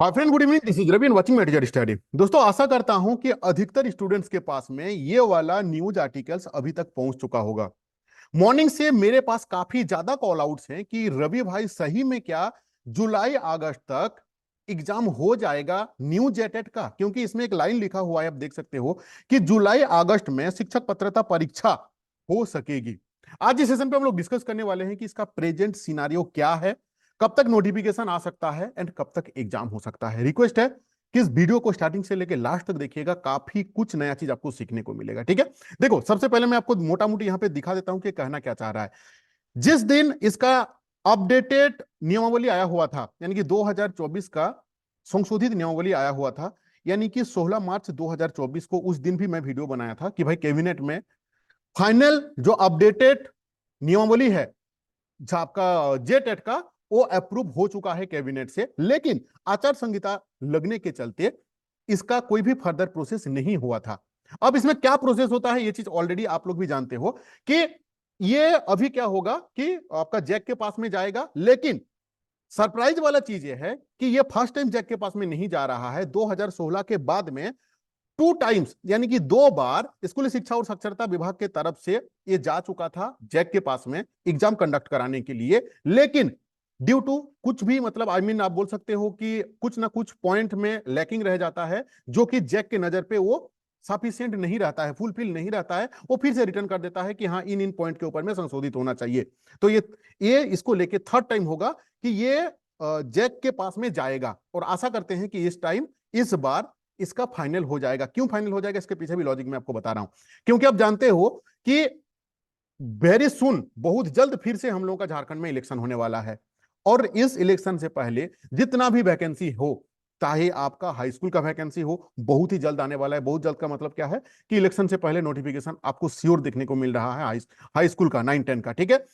Hi friend, good evening. This is Ravi and watching my teacher study. दोस्तों, आशा करता हूं कि अधिकतर स्टूडेंट्स के पास में ये वाला न्यूज आर्टिकल्स अभी तक पहुंच चुका होगा। मॉर्निंग से मेरे पास काफी ज्यादा कॉल आउट्स हैं कि रवि भाई सही में क्या जुलाई अगस्त तक एग्जाम हो जाएगा न्यू जेटेट का? क्योंकि इसमें एक लाइन लिखा हुआ है, आप देख सकते हो कि जुलाई अगस्त में शिक्षक पात्रता परीक्षा हो सकेगी। आज इस सेशन पे हम लोग डिस्कस करने वाले हैं कि इसका प्रेजेंट सिनारियो क्या है, कब तक नोटिफिकेशन आ सकता है एंड कब तक एग्जाम हो सकता है। रिक्वेस्ट है कि इस वीडियो को स्टार्टिंग से लेकर लास्ट तक देखिएगा, काफी कुछ नया चीज आपको सीखने को मिलेगा। ठीक है, देखो सबसे पहले मैं आपको मोटा मोटी यहां पे दिखा देता हूं कि कहना क्या चाह रहा है। जिस दिन इसका अपडेटेड नियमावली आया हुआ था, यानी कि 2024 का संशोधित नियमावली आया हुआ था, यानी कि 16 मार्च 2024 को, उस दिन भी मैं वीडियो बनाया था कि भाई कैबिनेट में फाइनल जो अपडेटेड नियमावली है आपका जेटेट का, वो अप्रूव हो चुका है कैबिनेट से। लेकिन आचार संहिता लगने के चलते इसका कोई भी फर्दर प्रोसेस नहीं हुआ था। अब इसमें क्या प्रोसेस होता है, ये चीज ऑलरेडी आप लोग भी जानते हो कि ये अभी क्या होगा कि आपका जैक के पास में जाएगा। लेकिन सरप्राइज वाला चीज ये है कि ये फर्स्ट टाइम जैक के पास में नहीं जा रहा है। 2016 के बाद में टू टाइम्स, यानी कि दो बार स्कूल शिक्षा और साक्षरता विभाग के तरफ से ये जा चुका था जैक के पास में एग्जाम कंडक्ट कराने के लिए। लेकिन ड्यू टू कुछ भी, मतलब आई मीन आप बोल सकते हो कि कुछ ना कुछ पॉइंट में लैकिंग रह जाता है, जो कि जैक के नजर पे वो सफिशियंट नहीं रहता है, फुलफिल नहीं रहता है। वो फिर से रिटर्न कर देता है कि हाँ, इन इन पॉइंट के ऊपर में संशोधित होना चाहिए। तो ये इसको लेके थर्ड टाइम होगा कि ये जैक के पास में जाएगा, और आशा करते हैं कि इस टाइम, इस बार इसका फाइनल हो जाएगा। क्यों फाइनल हो जाएगा, इसके पीछे भी लॉजिक मैं आपको बता रहा हूं। क्योंकि आप जानते हो कि वेरी सुन, बहुत जल्द फिर से हम लोगों का झारखंड में इलेक्शन होने वाला है। और इस इलेक्शन से पहले जितना भी वैकेंसी हो, चाहे आपका हाई स्कूल का वैकेंसी हो, बहुत ही जल्द आने वाला है। बहुत जल्द का मतलब क्या है कि इलेक्शन से पहले नोटिफिकेशन आपको श्योर देखने को मिल रहा है हाई स्कूल का, 9-10 का। ठीक है,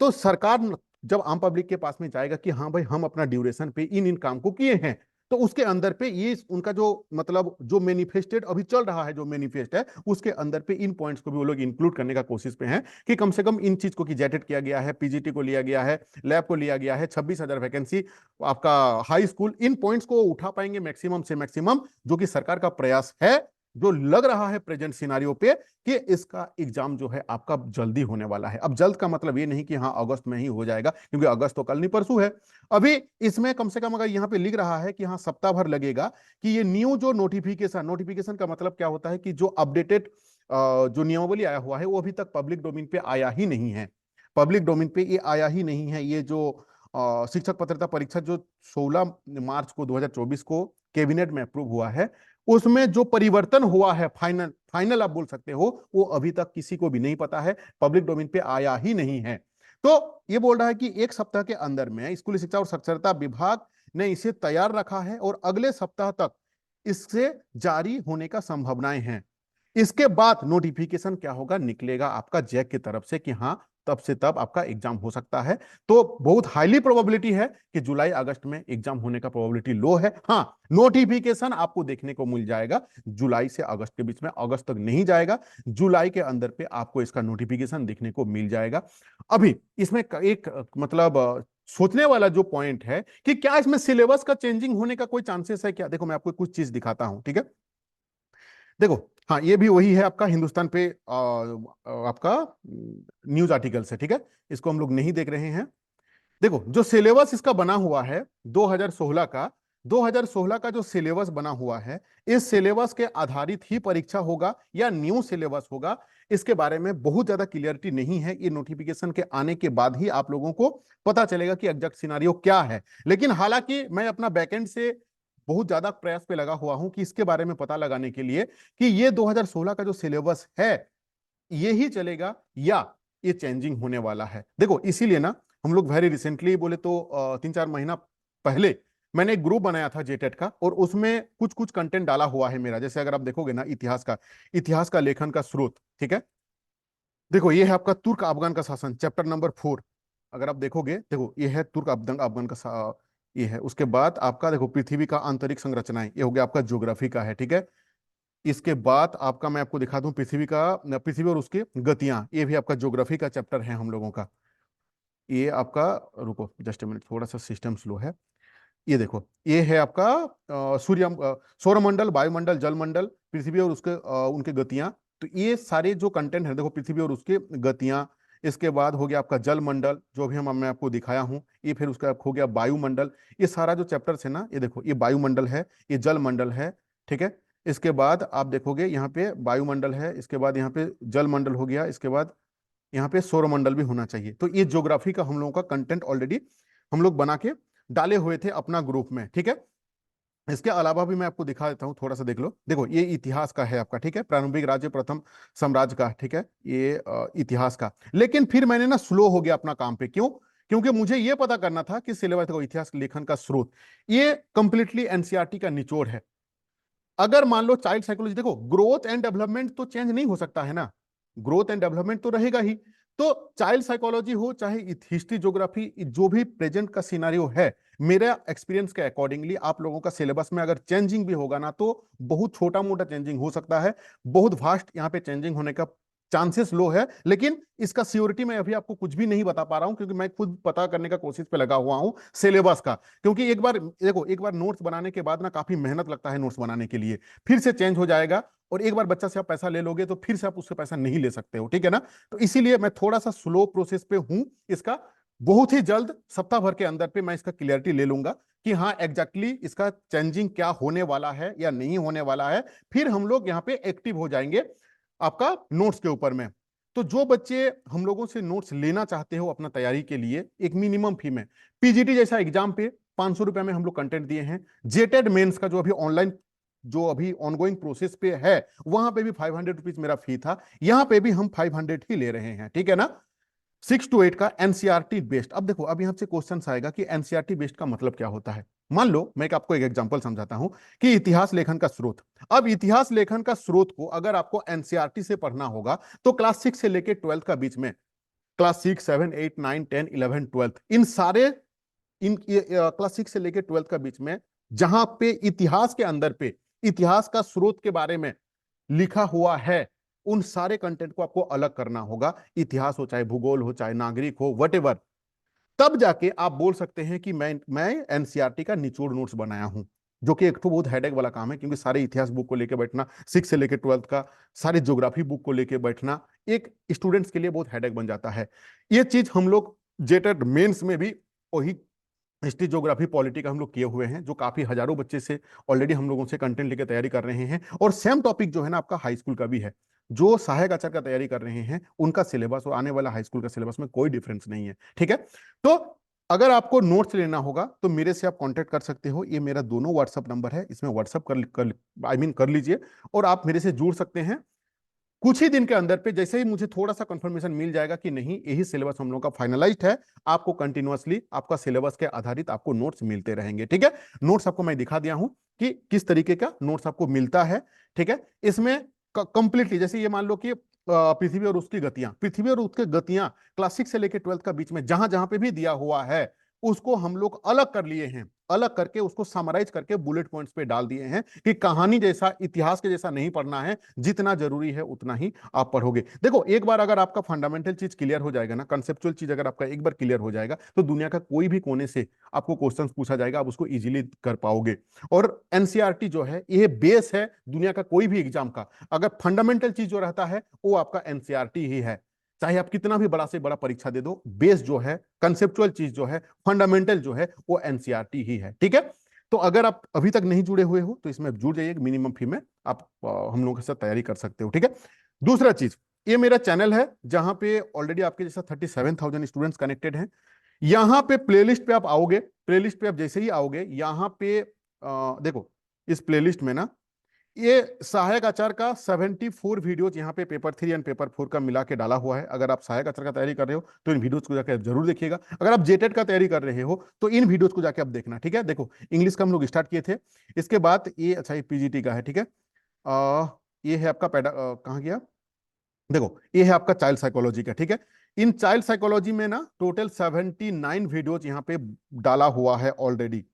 तो सरकार जब आम पब्लिक के पास में जाएगा कि हाँ भाई, हम अपना ड्यूरेशन पे इन इन काम को किए हैं, तो उसके अंदर पे ये उनका जो, मतलब जो मैनिफेस्टेड अभी चल रहा है, जो मैनिफेस्ट है, उसके अंदर पे इन पॉइंट्स को भी वो लोग इंक्लूड करने का कोशिश पे हैं कि कम से कम इन चीज को, कि जेटेट किया गया है, पीजीटी को लिया गया है, लैब को लिया गया है, 26,000 वैकेंसी आपका हाई स्कूल, इन पॉइंट्स को उठा पाएंगे मैक्सिमम से मैक्सिमम, जो कि सरकार का प्रयास है। जो लग रहा है प्रेजेंट सिनारियो पे कि इसका एग्जाम जो है आपका जल्दी होने वाला है। अब जल्द का मतलब ये नहीं कि हाँ अगस्त में ही हो जाएगा, क्योंकि अगस्त तो कल नहीं परसों है। अभी इसमें कम से कम अगर यहाँ पे लिख रहा है कि हाँ सप्ताह भर लगेगा, कि ये न्यू जो नोटिफिकेशन, नोटिफिकेशन का मतलब क्या होता है कि जो अपडेटेड जो नियमावली आया हुआ है, वो अभी तक पब्लिक डोमेन पे आया ही नहीं है। पब्लिक डोमेन पे ये आया ही नहीं है। ये जो शिक्षक पात्रता परीक्षा जो 16 मार्च को 2024 को कैबिनेट में अप्रूव हुआ है, उसमें जो परिवर्तन हुआ है, फाइनल फाइनल आप बोल सकते हो, वो अभी तक किसी को भी नहीं पता है, पब्लिक डोमेन पे आया ही नहीं है। तो ये बोल रहा है कि एक सप्ताह के अंदर में स्कूल शिक्षा और साक्षरता विभाग ने इसे तैयार रखा है, और अगले सप्ताह तक इससे जारी होने का संभावनाएं हैं। इसके बाद नोटिफिकेशन क्या होगा, निकलेगा आपका जैक की तरफ से कि हाँ, तब से तब आपका एग्जाम हो सकता है। तो बहुत हाईली प्रोबेबिलिटी है कि जुलाई अगस्त में एग्जाम होने का प्रोबेबिलिटी लो है। हाँ, नोटिफिकेशन आपको देखने को मिल जाएगा जुलाई से अगस्त के बीच में, अगस्त तक नहीं जाएगा, जुलाई के अंदर पे आपको इसका नोटिफिकेशन देखने को मिल जाएगा। अभी इसमें एक मतलब सोचने वाला जो पॉइंट है कि क्या इसमें सिलेबस का चेंजिंग होने का कोई चांसेस है क्या? देखो मैं आपको कुछ चीज दिखाता हूं। ठीक है, देखो, हाँ ये भी वही है आपका हिंदुस्तान पे आपका न्यूज आर्टिकल है। ठीक है, इसको हम लोग नहीं देख रहे हैं। देखो जो सिलेबस इसका बना हुआ है 2016 का, 2016 का जो सिलेबस बना हुआ है, इस सिलेबस के आधारित ही परीक्षा होगा या न्यू सिलेबस होगा, इसके बारे में बहुत ज्यादा क्लियरिटी नहीं है। ये नोटिफिकेशन के आने के बाद ही आप लोगों को पता चलेगा कि एग्जैक्ट सिनारियो क्या है। लेकिन हालांकि मैं अपना बैकएंड से बहुत ज्यादा प्रयास पे लगा हुआ हूं कि इसके बारे में पता लगाने के लिए कि ये 2016 का जो सिलेबस है ये ही चलेगा या ये चेंजिंग होने वाला है। देखो इसीलिए ना, हम लोग वेरी रिसेंटली बोले तो 3-4 महीना पहले मैंने एक ग्रुप बनाया था जेटेट का, और उसमें कुछ कुछ कंटेंट डाला हुआ है मेरा। जैसे अगर आप देखोगे ना, इतिहास का लेखन का स्रोत। ठीक है, देखो ये है आपका तुर्क अफगान का शासन, चैप्टर नंबर 4। अगर आप देखोगे, देखो ये है तुर्क अफगान अफगान का ये है। उसके बाद आपका देखो पृथ्वी का आंतरिक संरचनाएं, ये हो गया आपका ज्योग्राफी का है। ठीक है, इसके बाद आपका मैं आपको दिखा दूं पृथ्वी और उसकी गतियां, ये भी आपका ज्योग्राफी का चैप्टर है हम लोगों का। ये आपका, रुको जस्ट मिनट, थोड़ा सा सिस्टम स्लो है। ये देखो, ये है आपका सौरमंडल, वायुमंडल, जलमंडल, पृथ्वी और उसके उनके गतियां। तो ये सारे जो कंटेंट है, देखो पृथ्वी और उसके गतियां, इसके बाद हो गया आपका जलमंडल जो भी हम मैं आपको दिखाया हूं, ये फिर उसका हो गया वायुमंडल। ये सारा जो चैप्टर्स है ना, ये देखो, ये वायुमंडल है, ये जलमंडल है, ठीक है। इसके बाद आप देखोगे यहाँ पे वायुमंडल है, इसके बाद यहाँ पे जलमंडल हो गया, इसके बाद यहाँ पे सौरमंडल भी होना चाहिए। तो ये ज्योग्राफी का हम लोगों का कंटेंट ऑलरेडी हम लोग बना के डाले हुए थे अपना ग्रुप में, ठीक है। इसके अलावा भी मैं आपको दिखा देता हूं, थोड़ा सा देख लो। देखो ये इतिहास का है आपका, ठीक है, प्रारंभिक राज्य प्रथम साम्राज्य का, ठीक है, ये इतिहास का। लेकिन फिर मैंने ना स्लो हो गया अपना काम पे, क्यों? क्योंकि मुझे ये पता करना था कि सिलेबस को इतिहास लेखन का स्रोत ये कंप्लीटली एनसीईआरटी का निचोड़ है। अगर मान लो चाइल्ड साइकोलॉजी, देखो ग्रोथ एंड डेवलपमेंट तो चेंज नहीं हो सकता है ना, ग्रोथ एंड डेवलपमेंट तो रहेगा ही। तो चाइल्ड साइकोलॉजी हो चाहे हिस्ट्री ज्योग्राफी, जो भी प्रेजेंट का सिनारियो है, मेरा एक्सपीरियंस के अकॉर्डिंगली आप लोगों का सिलेबस में अगर चेंजिंग भी होगा ना, तो बहुत छोटा मोटा चेंजिंग हो सकता है, बहुत वास्ट यहाँ पे चेंजिंग होने का चांसेस लो है। लेकिन इसका सियोरिटी मैं अभी आपको कुछ भी नहीं बता पा रहा हूं, क्योंकि मैं खुद पता करने का कोशिश पे लगा हुआ हूं सिलेबस का। क्योंकि एक बार देखो, एक बार नोट्स बनाने के बाद ना काफी मेहनत लगता है नोट्स बनाने के लिए, फिर से चेंज हो जाएगा, और एक बार बच्चा से आप पैसा ले लोगे तो फिर से आप उससे पैसा नहीं ले सकते हो, ठीक है ना। तो इसीलिए मैं थोड़ा सा स्लो प्रोसेस पे हूं इसका। बहुत ही जल्द सप्ताह भर के अंदर पे मैं इसका क्लियरिटी ले लूंगा कि हाँ एग्जैक्टली इसका चेंजिंग क्या होने वाला है या नहीं होने वाला है। फिर हम लोग यहाँ पे एक्टिव हो जाएंगे आपका नोट्स के ऊपर में। तो जो बच्चे हम लोगों से नोट्स लेना चाहते हो अपना तैयारी के लिए, एक मिनिमम फी में, पीजीटी जैसा एग्जाम पे 500 रुपए में हम लोग कंटेंट दिए हैं। जेटेड मेंस का जो अभी ऑनलाइन, जो अभी ऑनगोइंग प्रोसेस पे है, वहां पे भी 500 रुपीज मेरा फी था, यहां पे भी हम 500 ही ले रहे हैं, ठीक है ना। 6 to 8 का एनसीआरटी बेस्ड। अब देखो, अब यहां से क्वेश्चन आएगा कि एनसीआरटी बेस्ड का मतलब क्या होता है। मान लो मैं आपको एक एग्जांपल समझाता हूं कि इतिहास लेखन का स्रोत। अब इतिहास लेखन का स्रोत को अगर आपको एनसीआरटी से पढ़ना होगा, तो क्लास 6 से लेके 12th का बीच में, क्लास 6, 7, 8, 9, 10, 11, 12, इन सारे, इन क्लास 6 से लेके 12th का बीच में, जहां पे इतिहास के अंदर पे इतिहास का स्रोत के बारे में लिखा हुआ है, उन सारे कंटेंट को आपको अलग करना होगा। इतिहास हो चाहे भूगोल हो चाहे नागरिक हो, वटेवर। तब जाके आप बोल सकते हैं कि मैं एनसीईआरटी का निचोड़ नोट्स बनाया हूं, जो कि एक तो बहुत हेडेक वाला काम है, क्योंकि सारे इतिहास बुक को लेके बैठना, 6 से लेके 12th का सारे ज्योग्राफी बुक को लेके बैठना एक स्टूडेंट्स के लिए बहुत हेडेक बन जाता है। ये चीज हम लोग जेटेड मेंस में भी वही हिस्ट्री ज्योग्राफी पॉलिटी का हम लोग किए हुए हैं, जो काफी हजारों बच्चे से ऑलरेडी हम लोगों से कंटेंट लेके तैयारी कर रहे हैं। और सेम टॉपिक जो है ना आपका हाई स्कूल का भी है, जो सहायक आचार्य का तैयारी कर रहे हैं उनका सिलेबस और आने वाला हाई स्कूल का सिलेबस में कोई डिफरेंस नहीं है, ठीक है। तो अगर आपको नोट्स लेना होगा तो मेरे से आप कांटेक्ट कर सकते हो, ये मेरा दोनों व्हाट्सअप नंबर है, इसमें व्हाट्सअप कर लीजिए, और आप मेरे से जुड़ सकते हैं। कुछ ही दिन के अंदर पे जैसे ही मुझे थोड़ा सा कंफर्मेशन मिल जाएगा कि नहीं यही सिलेबस हम लोग का फाइनलाइज्ड है, आपको कंटिन्यूअसली आपका सिलेबस के आधारित आपको नोट्स मिलते रहेंगे, ठीक है। नोट्स आपको मैं दिखा दिया हूं कि किस तरीके का नोट्स आपको मिलता है, ठीक है। इसमें कंप्लीटली, जैसे ये मान लो कि पृथ्वी और उसकी गतियां, पृथ्वी और उसके गतियां क्लासिक से लेकर 12th का बीच में जहां जहां पे भी दिया हुआ है, उसको हम लोग अलग कर लिए हैं, अलग करके उसको समराइज करके बुलेट पॉइंट्स पे डाल दिए हैं कि कहानी जैसा, इतिहास के जैसा नहीं पढ़ना है, जितना जरूरी है उतना ही आप पढ़ोगे। देखो एक बार अगर आपका फंडामेंटल चीज क्लियर हो जाएगा ना, कंसेप्चुअल चीज अगर आपका एक बार क्लियर हो जाएगा, तो दुनिया का कोई भी कोने से आपको क्वेश्चन पूछा जाएगा, आप उसको इजीली कर पाओगे। और एनसीईआरटी जो है ये बेस है दुनिया का कोई भी एग्जाम का। अगर फंडामेंटल चीज जो रहता है वो आपका एनसीईआरटी ही है, चाहे आप कितना भी बड़ा से बड़ा परीक्षा दे दो, बेस जो है, कंसेप्चुअल चीज जो है, फंडामेंटल जो है, वो एनसीईआरटी ही है, ठीक है। तो अगर आप अभी तक नहीं जुड़े हुए हो तो इसमें जुड़ जाइए, मिनिमम फी में आप हम लोगों के साथ तैयारी कर सकते हो, ठीक है। दूसरा चीज, ये मेरा चैनल है जहां पे ऑलरेडी आपके जैसा 37,000 स्टूडेंट्स कनेक्टेड हैं। यहां पे प्लेलिस्ट पे आप आओगे, प्लेलिस्ट पे आप जैसे ही आओगे, यहां पे देखो इस प्लेलिस्ट में ना, ये सहायक आचार्य का 74 वीडियोज यहाँ पे पेपर 3 एंड पेपर 4 का मिला के डाला हुआ है। अगर आप सहायक आचार्य का तैयारी कर रहे हो तो इन वीडियोज को जाकर जरूर देखिएगा। अगर आप जेटेड का तैयारी कर रहे हो तो इन वीडियोज को जाके आप देखना, ठीक है। देखो इंग्लिश का हम लोग स्टार्ट किए थे, इसके बाद ये, अच्छा ये पीजीटी का है, ठीक है। ये है आपका कहाँ गया, देखो ये है आपका चाइल्ड साइकोलॉजी का, ठीक है। इन चाइल्ड साइकोलॉजी में ना टोटल 79 वीडियोज यहाँ पे डाला हुआ है ऑलरेडी।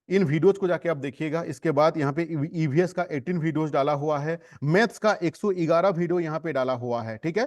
इन वीडियोज को जाके आप देखिएगा। इसके बाद यहाँ पे ईवीएस का 18 वीडियोज डाला हुआ है, मैथ्स का 111 वीडियो यहाँ पे डाला हुआ है, ठीक है।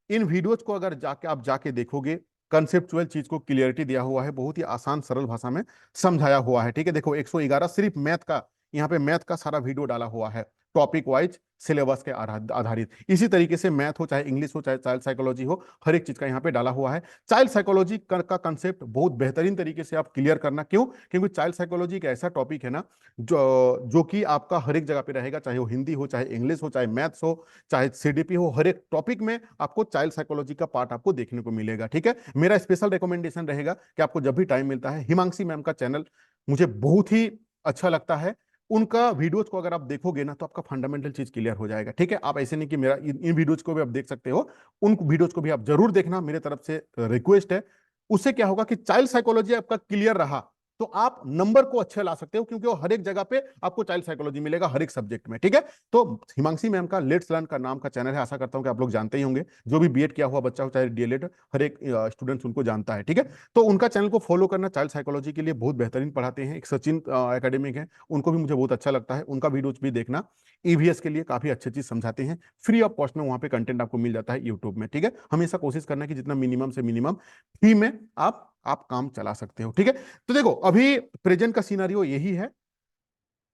इन वीडियोज को अगर जाके आप जाके देखोगे कंसेप्चुअल चीज को क्लियरिटी दिया हुआ है, बहुत ही आसान सरल भाषा में समझाया हुआ है। ठीक है, देखो 111 सिर्फ मैथ का, यहाँ पे मैथ का सारा वीडियो डाला हुआ है, टॉपिक वाइज सिलेबस के आधारित। इसी तरीके से मैथ हो, चाहे इंग्लिश हो, चाहे चाइल्ड साइकोलॉजी हो, हर एक चीज का यहाँ पे डाला हुआ है। चाइल्ड साइकोलॉजी का कंसेप्ट बहुत बेहतरीन तरीके से आप क्लियर करना, क्यों? क्योंकि चाइल्ड साइकोलॉजी एक ऐसा टॉपिक है ना जो कि आपका हर एक जगह पे रहेगा, चाहे वो हिंदी हो, चाहे इंग्लिश हो, चाहे मैथ्स हो, चाहे सीडीपी हो, हर एक टॉपिक में आपको चाइल्ड साइकोलॉजी का पार्ट आपको देखने को मिलेगा। ठीक है, मेरा स्पेशल रिकमेंडेशन रहेगा कि आपको जब भी टाइम मिलता है, हिमांशी मैम का चैनल मुझे बहुत ही अच्छा लगता है। उनका वीडियोज को अगर आप देखोगे ना, तो आपका फंडामेंटल चीज क्लियर हो जाएगा। ठीक है, आप ऐसे नहीं कि मेरा इन वीडियोज को भी आप देख सकते हो, उन वीडियोज को भी आप जरूर देखना, मेरे तरफ से रिक्वेस्ट है। उससे क्या होगा कि चाइल्ड साइकोलॉजी आपका क्लियर रहा तो आप नंबर को अच्छे ला सकते हो, क्योंकि वो हर एक जगह पे आपको चाइल्ड साइकोलॉजी मिलेगा, हर एक सब्जेक्ट में। ठीक है, तो हिमांशी मैम का लेट्स लर्न का नाम का चैनल है, आशा करता हूं कि आप लोग जानते ही होंगे। जो भी बीएड किया हुआ बच्चा हो, चाहे डीएलएड, हर एक स्टूडेंट उनको जानता है। ठीक है, तो उनका चैनल को फॉलो करना, चाइल्ड साइकोलॉजी के लिए बहुत बेहतरीन पढ़ाते हैं। एक सचिन एकेडमिक है, उनको भी मुझे बहुत अच्छा लगता है, उनका वीडियोज भी देखना। ईवीएस के लिए काफी अच्छी चीज समझाते हैं, फ्री ऑफ कॉस्ट में वहां पे कंटेंट आपको मिल जाता है यूट्यूब में। ठीक है, हमेशा कोशिश करना कि जितना मिनिमम से मिनिमम फी में आप काम चला सकते हो। ठीक है, तो देखो अभी प्रेजेंट का सिनारियो यही है।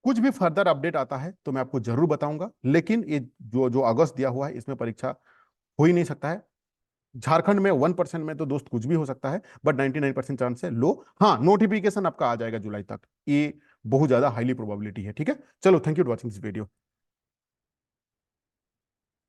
कुछ भी फर्दर अपडेट आता है तो मैं आपको जरूर बताऊंगा, लेकिन ये जो जो अगस्त दिया हुआ है इसमें परीक्षा हो ही नहीं सकता है। झारखंड में 1% में तो दोस्त कुछ भी हो सकता है, बट 99% चांस है लो। हाँ, नोटिफिकेशन आपका आ जाएगा जुलाई तक, ये बहुत ज्यादा हाईली प्रोबेबिलिटी है। ठीक है, चलो, thank you for watching this video.